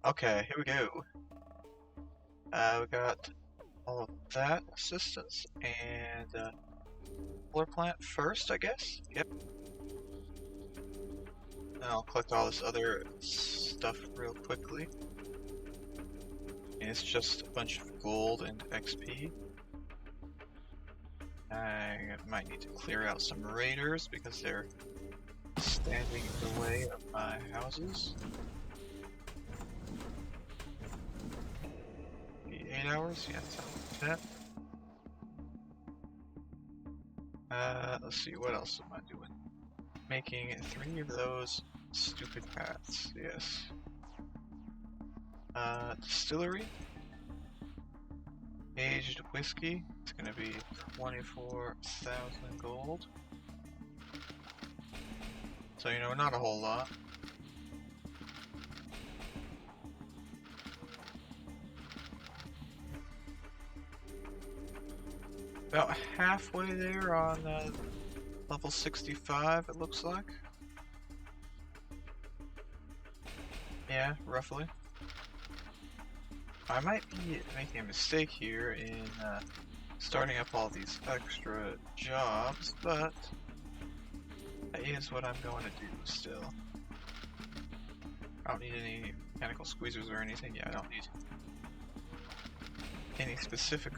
Okay, here we go. We got all of that assistance and solar plant first, I guess. Yep. And I'll collect all this other stuff real quickly. And it's just a bunch of gold and XP. I might need to clear out some raiders because they're standing in the way of my houses. 8 hours? Yeah, something like that. Let's see, what else am I doing? Making 3 of those stupid paths, yes. Distillery. Aged whiskey. It's gonna be 24,000 gold. So, you know, not a whole lot. About halfway there on level 65, it looks like. Yeah, roughly. I might be making a mistake here in starting up all these extra jobs, but that is what I'm going to do still. I don't need any mechanical squeezers or anything. Yeah, I don't need any specific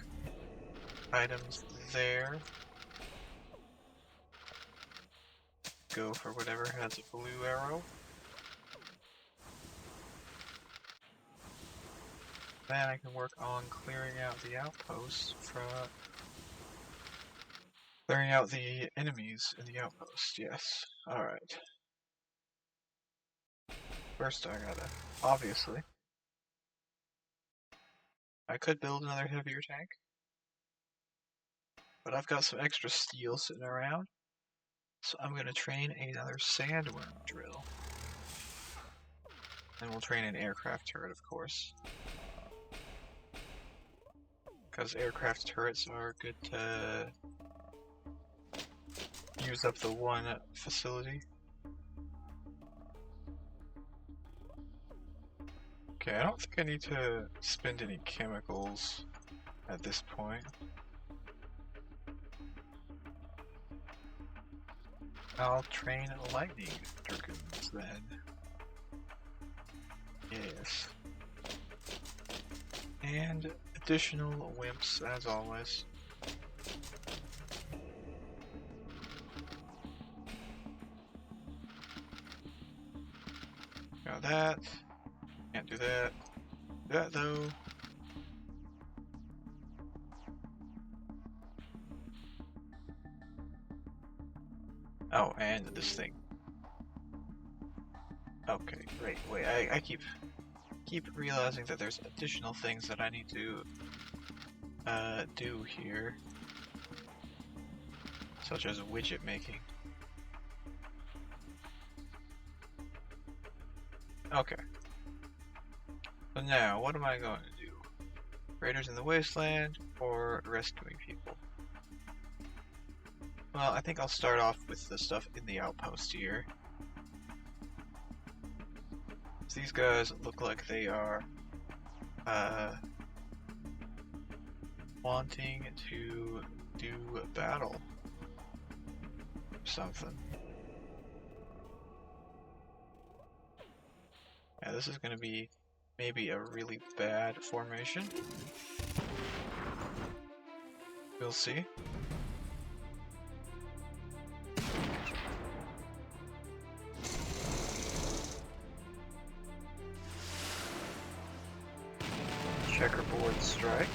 items there. Go for whatever has a blue arrow. Then I can work on clearing out the outposts from clearing out the enemies in the outpost. Yes. Alright. First I gotta, obviously, I could build another heavier tank, but I've got some extra steel sitting around, so I'm gonna train another sandworm drill. And we'll train an aircraft turret, of course. Because aircraft turrets are good to use up the one facility. Okay, I don't think I need to spend any chemicals at this point. I'll train lightning Perkins then. Yes. And additional wimps as always. Got that. Can't do that. Do that though. Oh, and this thing. Okay, great. Wait, I keep realizing that there's additional things that I need to do here, such as widget making. Okay. So now, what am I going to do? Raiders in the Wasteland or rescuing people? Well, I think I'll start off with the stuff in the outpost here. These guys look like they are wanting to do a battle or something. Yeah, this is going to be maybe a really bad formation. We'll see. Checkerboard strike.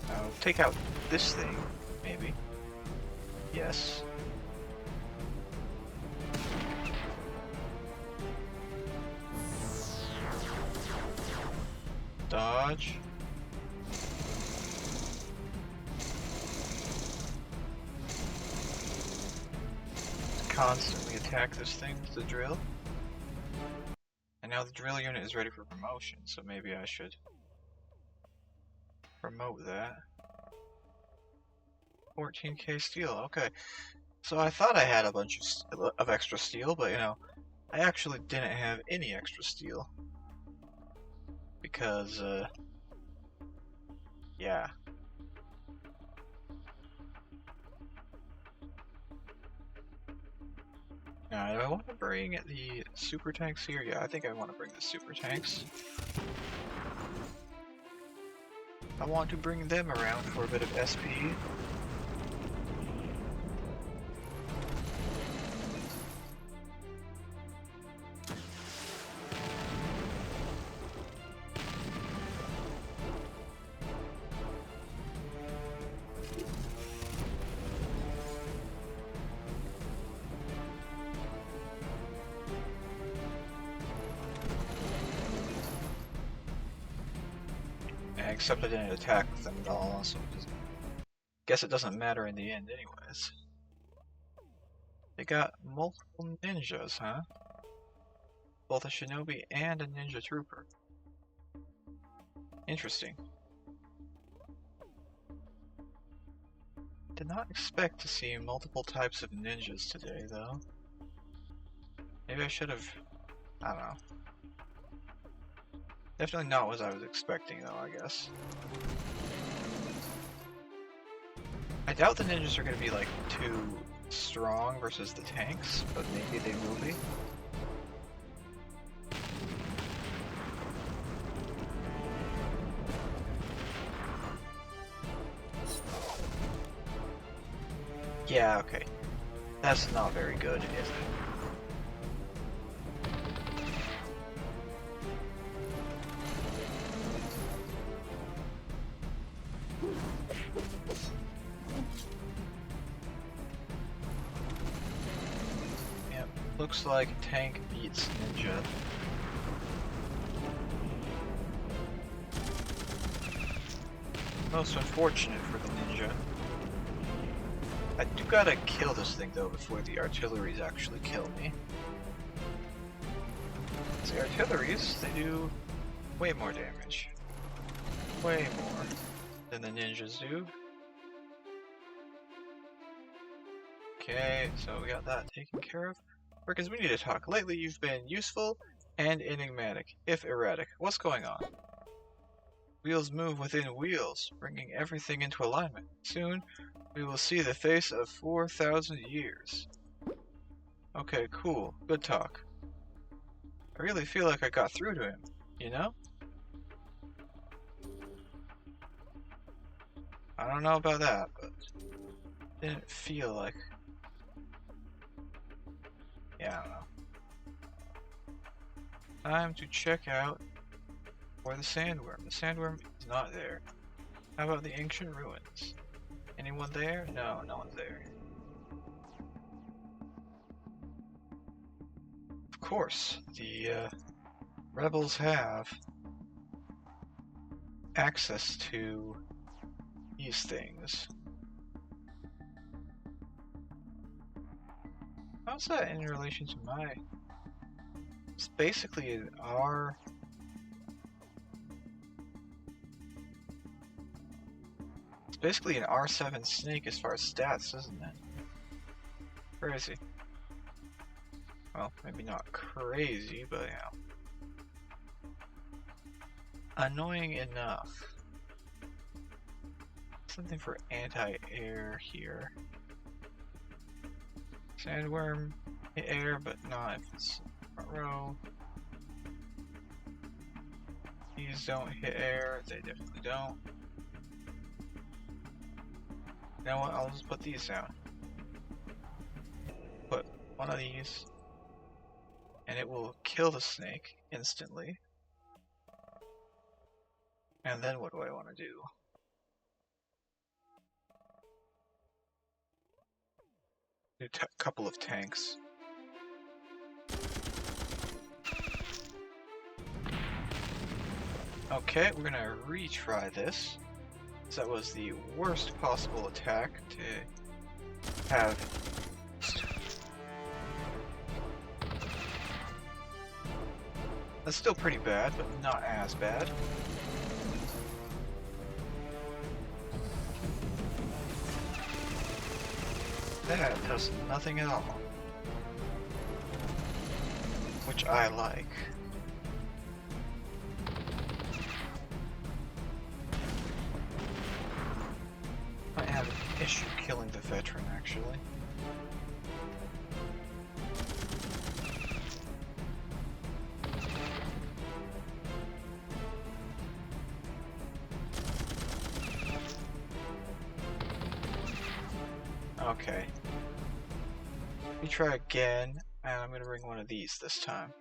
I'll take out this thing, maybe. Yes. Dodge. Constantly attack this thing with the drill. And now the drill unit is ready for promotion, so maybe I should promote that. 14k steel, okay. So I thought I had a bunch of extra steel, but you know, I actually didn't have any extra steel. Because, yeah. Now, do I want to bring the super tanks here? Yeah, I think I want to bring the super tanks. I want to bring them around for a bit of SP. Except I didn't attack with them at all, so guess it doesn't matter in the end anyways. They got multiple ninjas, huh? Both a shinobi and a ninja trooper. Interesting. Did not expect to see multiple types of ninjas today, though. Maybe I should have... I don't know. Definitely not what I was expecting, though, I guess. I doubt the ninjas are going to be, like, too strong versus the tanks, but maybe they will be. Yeah, okay. That's not very good, is it? Yep, looks like tank beats ninja. Most unfortunate for the ninja. I do gotta kill this thing though before the artilleries actually kill me. The artilleries, they do way more damage. Way more than the ninjas do. Okay, so we got that taken care of. Perkins, we need to talk. Lately you've been useful and enigmatic, if erratic. What's going on? Wheels move within wheels, bringing everything into alignment. Soon, we will see the face of 4,000 years. Okay, cool. Good talk. I really feel like I got through to him, you know? I don't know about that, but didn't feel like... Yeah, I don't know. Time to check out for the sandworm. The sandworm is not there. How about the ancient ruins? Anyone there? No, no one's there. Of course, the rebels have access to these things. How's that in relation to my... It's basically our... It's basically an R7 snake as far as stats, isn't it? Crazy. Well, maybe not crazy, but yeah. Annoying enough. Something for anti-air here. Sandworm hit air, but not if it's front row. These don't hit air, they definitely don't. You know what, I'll just put these down. Put one of these, and it will kill the snake instantly. And then what do I want to do? Do a couple of tanks. Okay, we're gonna retry this. So that was the worst possible attack to have. That's still pretty bad, but not as bad. That does nothing at all. which I like. I have an issue killing the veteran, actually. Okay. Let me try again, and I'm gonna bring one of these this time.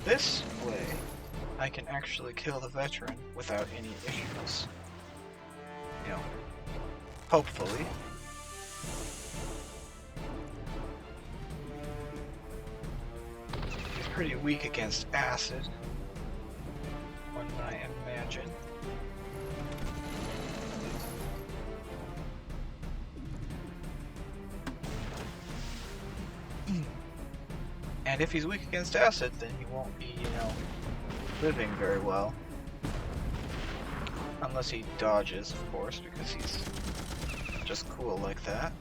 This way, I can actually kill the veteran without any issues. You know, hopefully. He's pretty weak against acid, one might imagine. And if he's weak against acid, then he won't be, you know, living very well. Unless he dodges, of course, because he's just cool like that.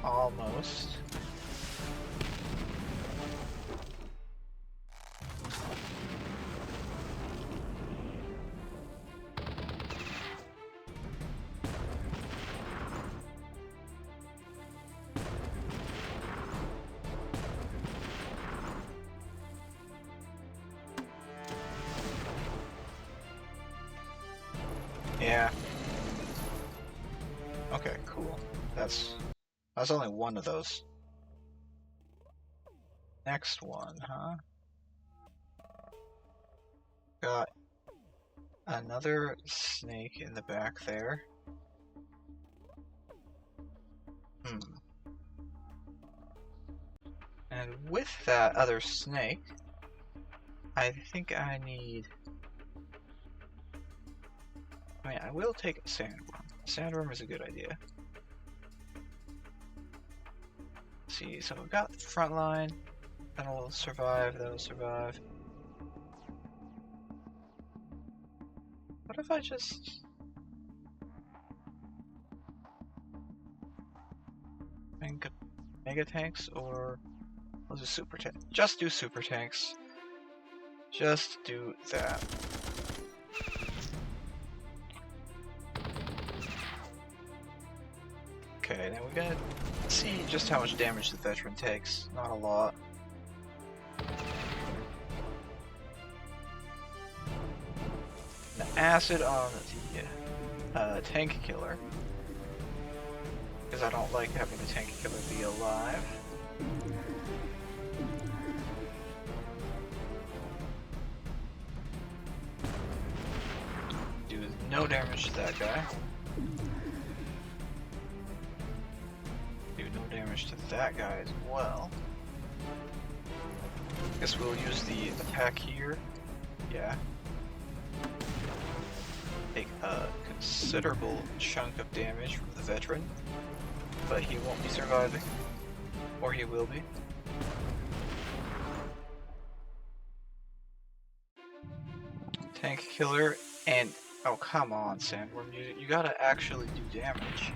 Almost. Yeah. Okay, cool. That's only one of those. Next one, huh? Got another snake in the back there. And with that other snake, I think I need... I mean, I will take a sandworm. A sandworm is a good idea. Let's see, so we've got the front line. That'll survive, that'll survive. What if I just... think mega tanks, or... I'll do super tank. Just do super tanks. Just do that. Okay, now we gotta see just how much damage the veteran takes. Not a lot. The acid on the tank killer, because I don't like having the tank killer be alive. Do no damage to that guy. Do no damage to that guy as well. Guess we'll use the attack here. Yeah. Take a considerable chunk of damage from the veteran, but he won't be surviving. Or he will be. Tank killer, and oh come on, Sandworm, you gotta actually do damage.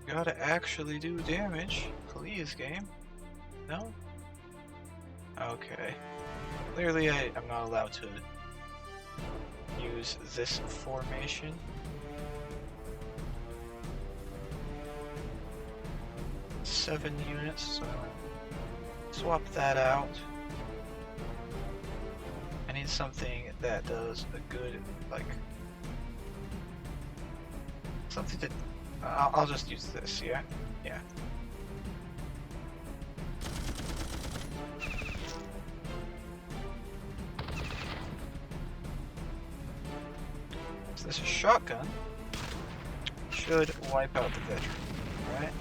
You gotta actually do damage, please, game. No? Okay. Clearly, I'm not allowed to use this formation. Seven units, so swap that out. I need something that does a good, like, something that, I'll just use this, yeah? Yeah. So this is shotgun. Should wipe out the veteran, right?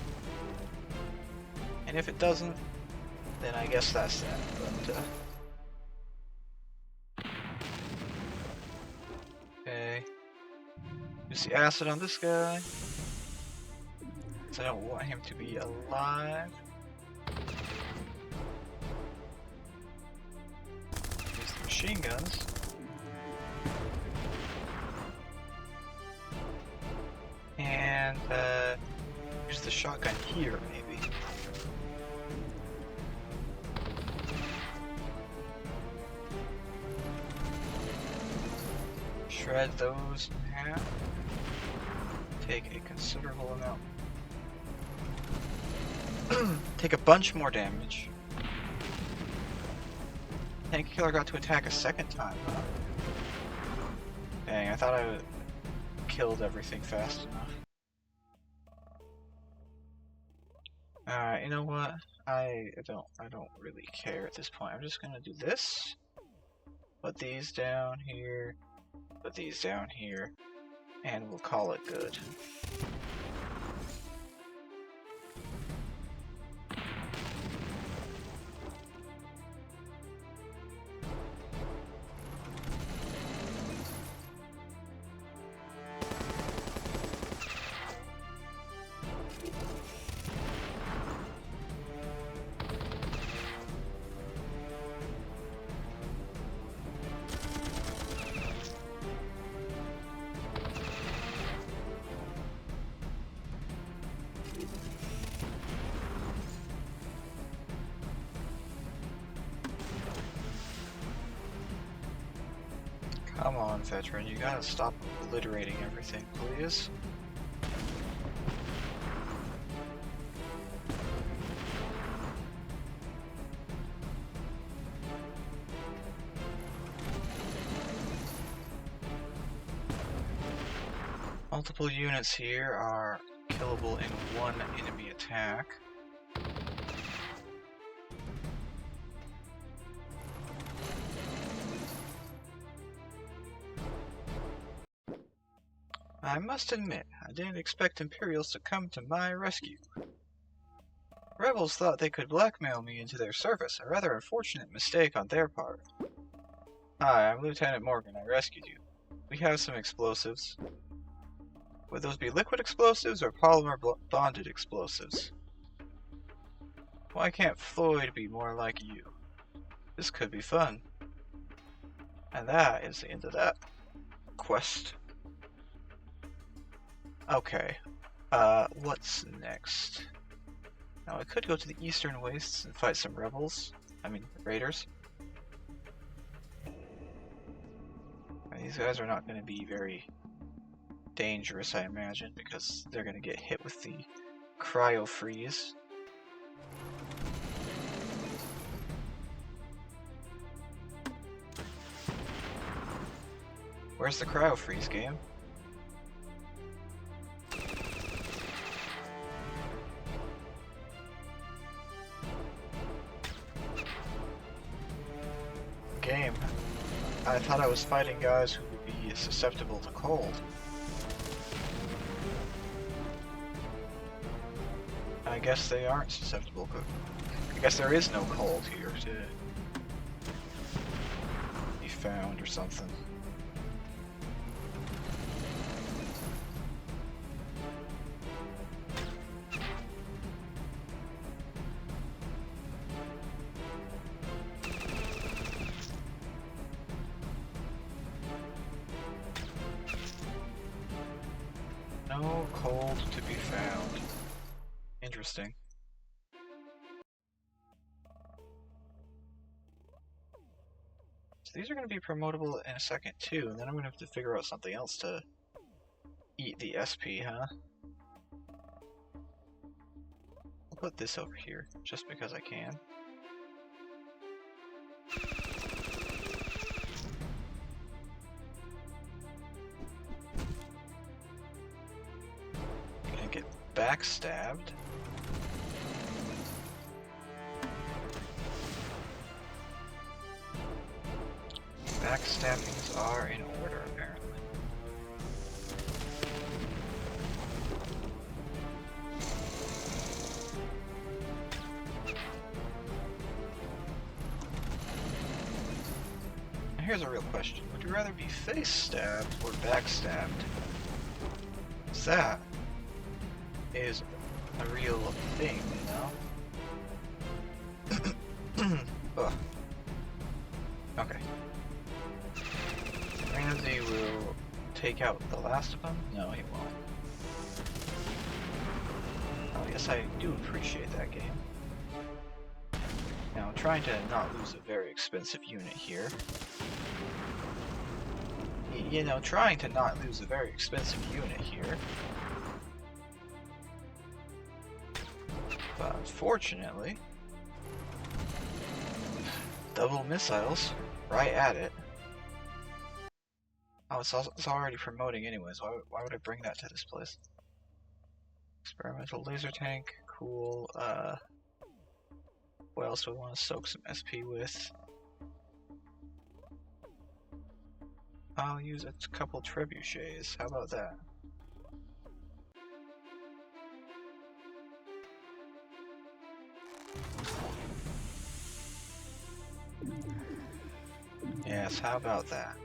And if it doesn't, then I guess that's that, but, okay. Use the acid on this guy. So I don't want him to be alive. machine guns. And use the shotgun here, maybe. Shred those in half. Take a considerable amount. Take a bunch more damage. Tank Killer got to attack a second time. Huh? Dang, I thought I killed everything fast enough. You know what? I don't really care at this point. I'm just gonna do this. Put these down here. Put these down here. And we'll call it good. Come on, veteran, you gotta stop obliterating everything, please. Multiple units here are killable in one enemy attack. I must admit, I didn't expect Imperials to come to my rescue. Rebels thought they could blackmail me into their service, a rather unfortunate mistake on their part. Hi, I'm Lieutenant Morgan. I rescued you. We have some explosives. Would those be liquid explosives or polymer bonded explosives? Why can't Floyd be more like you? This could be fun. And that is the end of that quest. Okay, what's next? Now I could go to the Eastern Wastes and fight some rebels. I mean, raiders. And these guys are not going to be very dangerous, I imagine, because they're going to get hit with the cryo freeze. Where's the cryo freeze, game? Game. I thought I was fighting guys who would be susceptible to cold. I guess they aren't susceptible. I guess there is no cold here to be found or something. No cold to be found. Interesting. So these are going to be promotable in a second too, and then I'm going to have to figure out something else to eat the SP, huh? I'll put this over here, just because I can. Get backstabbed. Backstabbings are in order, apparently. Now here's a real question. Would you rather be face stabbed or backstabbed? That is a real thing, you know? Ugh. Okay. take out the last of them? No, he won't. Oh, yes, I do appreciate that game. Now, I'm trying to not lose a very expensive unit here. You know, trying to not lose a very expensive unit here. But unfortunately, double missiles right at it. Oh, it's already promoting anyways. Why would I bring that to this place? Experimental laser tank, cool. What else do we want to soak some SP with? I'll use a couple trebuchets. How about that? Yes, how about that?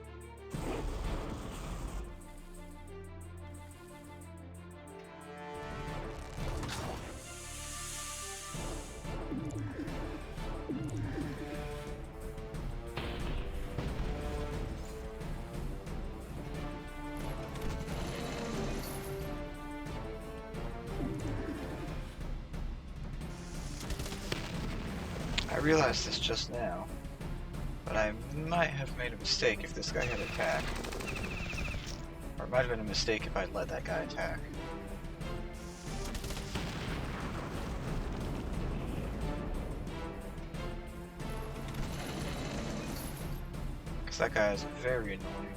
I realized this just now, but I might have made a mistake if this guy had attacked. Or it might have been a mistake if I'd let that guy attack. Because that guy is very annoying.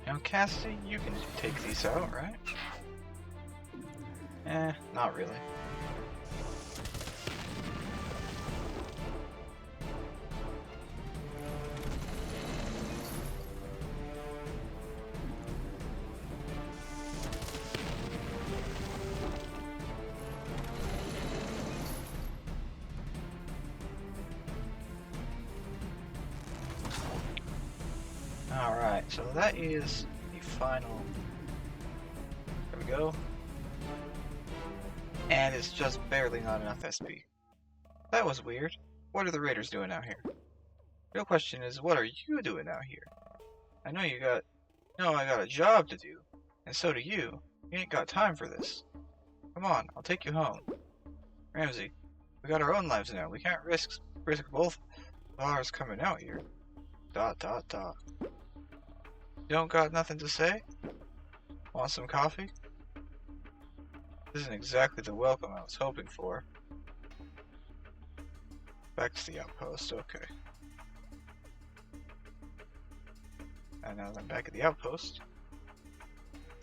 Now, Cassidy, you can take these out, right? Not really. Alright, so that is the final. There we go. And it's just barely not enough SP. That was weird. What are the raiders doing out here? Real question is, what are you doing out here? I know you got... No, I got a job to do. And so do you. You ain't got time for this. Come on, I'll take you home. Ramsey, we got our own lives now. We can't risk both of ours coming out here. ... You don't got nothing to say? Want some coffee? This isn't exactly the welcome I was hoping for. Back to the outpost, okay. And now that I'm back at the outpost,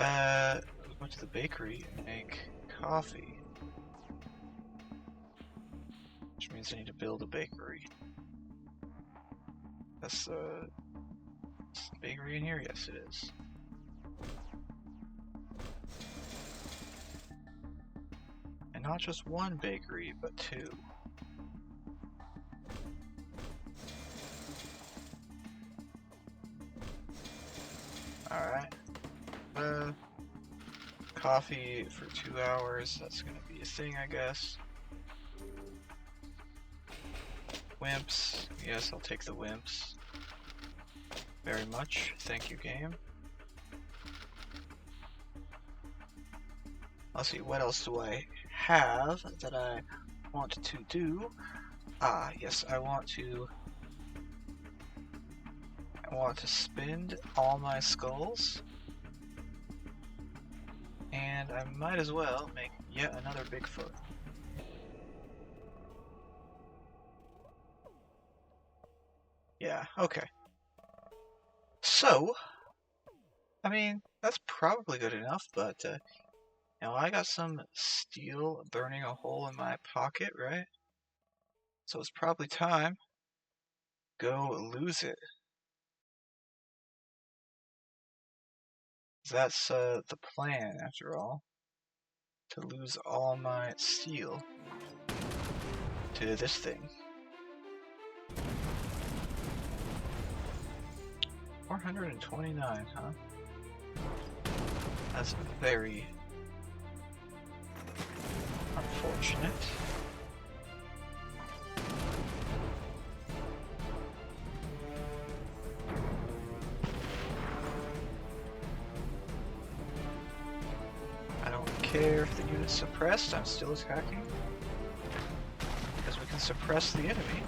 we'll go to the bakery and make coffee. Which means I need to build a bakery. That's the bakery in here? Yes, it is. And not just one bakery, but two. Alright. Coffee for 2 hours. That's gonna be a thing, I guess. Wimps. Yes, I'll take the wimps. Very much. Thank you, game. Let's see, what else do I have that I want to do? Ah, yes, I want to spend all my skulls. And I might as well make yet another Bigfoot. Yeah, okay. So, I mean, that's probably good enough, but, now I got some steel burning a hole in my pocket, right? So it's probably time to go lose it. That's, the plan, after all. To lose all my steel to this thing. 429, huh? That's very unfortunate. I don't care if the unit's suppressed, I'm still attacking. Because we can suppress the enemy.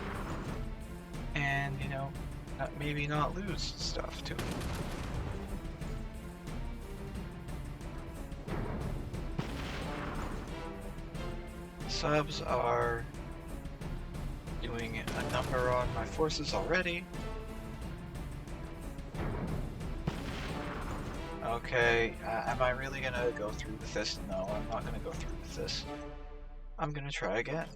And, you know, maybe not lose stuff to it. Subs are doing a number on my forces already. Okay, am I really gonna go through with this? No, I'm not gonna go through with this. I'm gonna try again.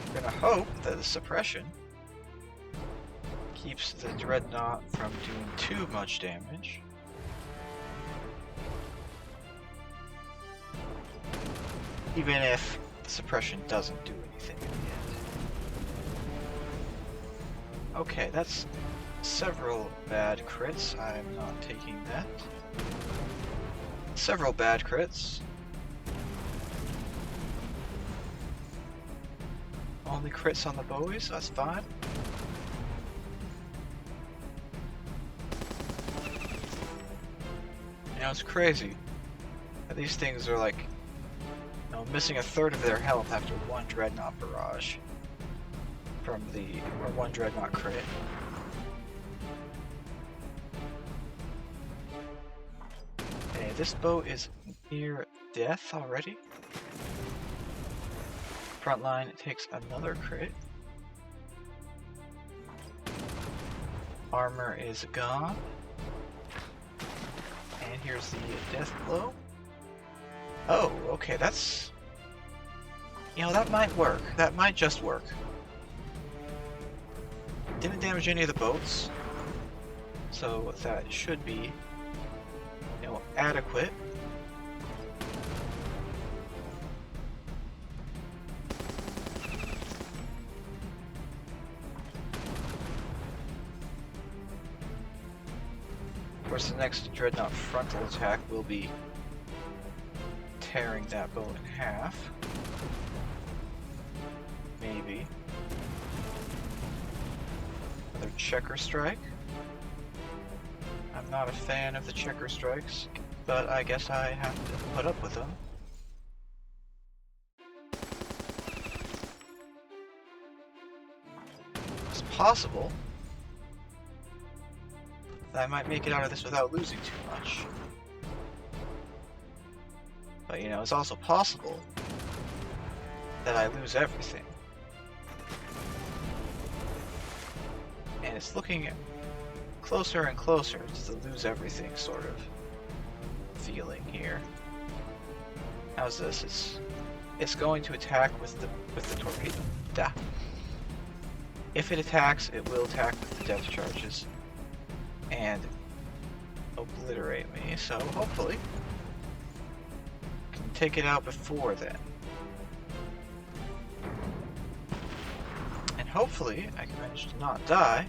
I'm gonna hope that the suppression keeps the Dreadnought from doing too much damage. Even if the suppression doesn't do anything in the end. Okay, that's several bad crits. I'm not taking that. Several bad crits. Only crits on the bowies, that's fine. You know, it's crazy. These things are like, you know, missing a third of their health after one Dreadnought barrage. From the, or one Dreadnought crit. Okay, this boat is near death already. Frontline takes another crit. Armor is gone. And here's the death blow. Oh, okay, that's... You know, that might work. That might just work. Didn't damage any of the boats. So that should be, you know, adequate. Of course, the next Dreadnought frontal attack will be tearing that boat in half. Maybe. Another checker strike. I'm not a fan of the checker strikes, but I guess I have to put up with them. It's possible that I might make it out of this without losing too much. But you know, it's also possible that I lose everything. And it's looking closer and closer to the lose everything sort of feeling here. How's this? It's going to attack with the torpedo. Da. If it attacks, it will attack with the depth charges and obliterate me. So hopefully, I can take it out before then. And hopefully, I can manage to not die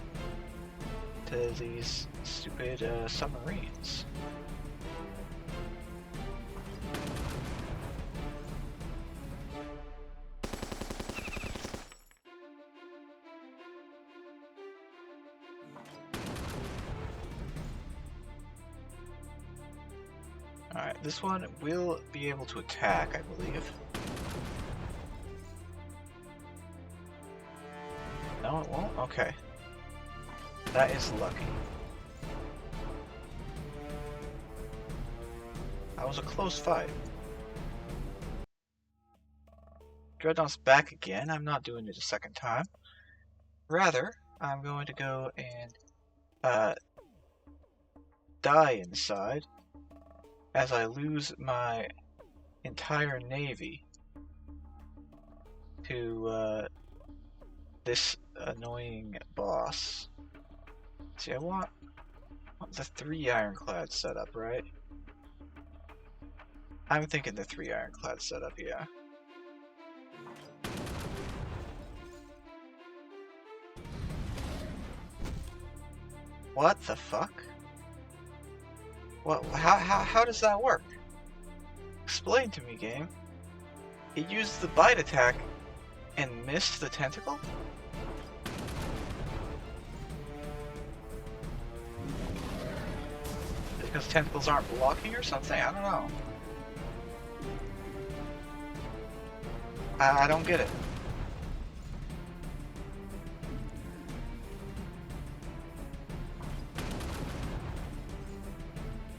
to these stupid submarines. Alright, this one will be able to attack, I believe. No, it won't? Okay. That is lucky. That was a close fight. Dreadnought's back again. I'm not doing it a second time. Rather, I'm going to go and die inside as I lose my entire navy to this annoying boss. See, I want the 3 ironclad setup, right? I'm thinking the 3 ironclad setup, yeah. What the fuck? What? How does that work? Explain to me, game. It used the bite attack and missed the tentacle? Because tentacles aren't blocking or something? I don't know. I don't get it.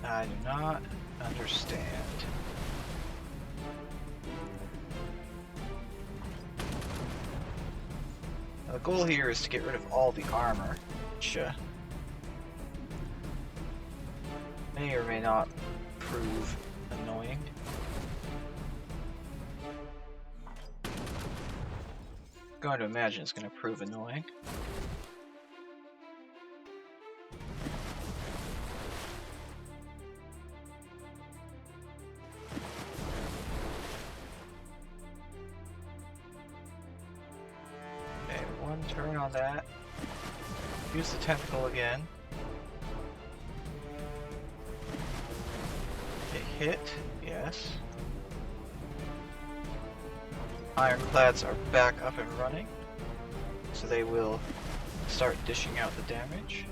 I do not understand. Now, the goal here is to get rid of all the armor, which may or may not prove annoying. I'm going to imagine it's going to prove annoying. Okay, one turn on that. Use the tentacle again. A hit, yes. Ironclads are back up and running, so they will start dishing out the damage.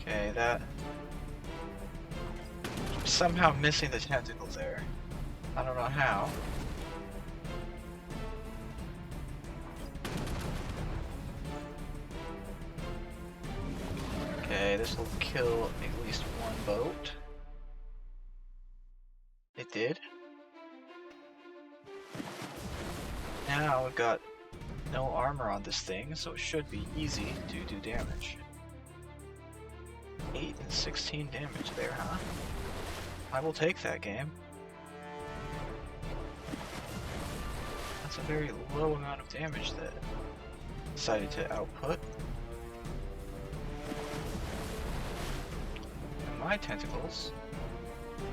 Okay, that somehow missing the tentacle there. I don't know how. Okay, this will kill at least one boat. It did. Now we've got no armor on this thing, so it should be easy to do damage. 8 and 16 damage there, huh? I will take that, game. That's a very low amount of damage that I decided to output. And my tentacles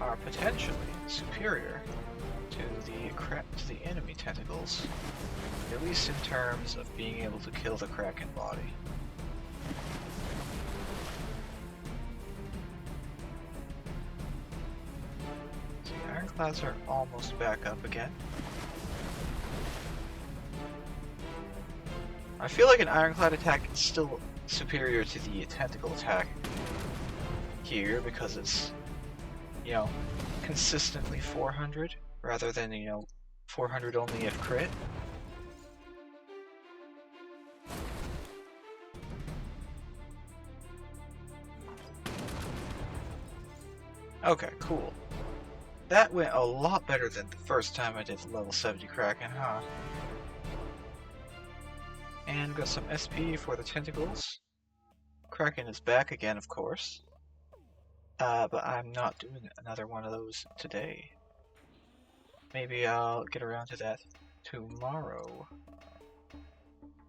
are potentially superior to the enemy tentacles, at least in terms of being able to kill the Kraken body. So the ironclads are almost back up again. I feel like an ironclad attack is still superior to the tentacle attack here because it's, you know, consistently 400 rather than, you know, 400 only if crit. Okay, cool. That went a lot better than the first time I did the level 70 Kraken, huh? And got some SP for the tentacles. Kraken is back again, of course. But I'm not doing another one of those today. Maybe I'll get around to that tomorrow.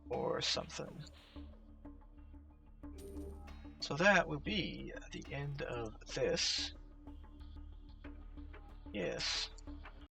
Or something. So that will be the end of this. Yes.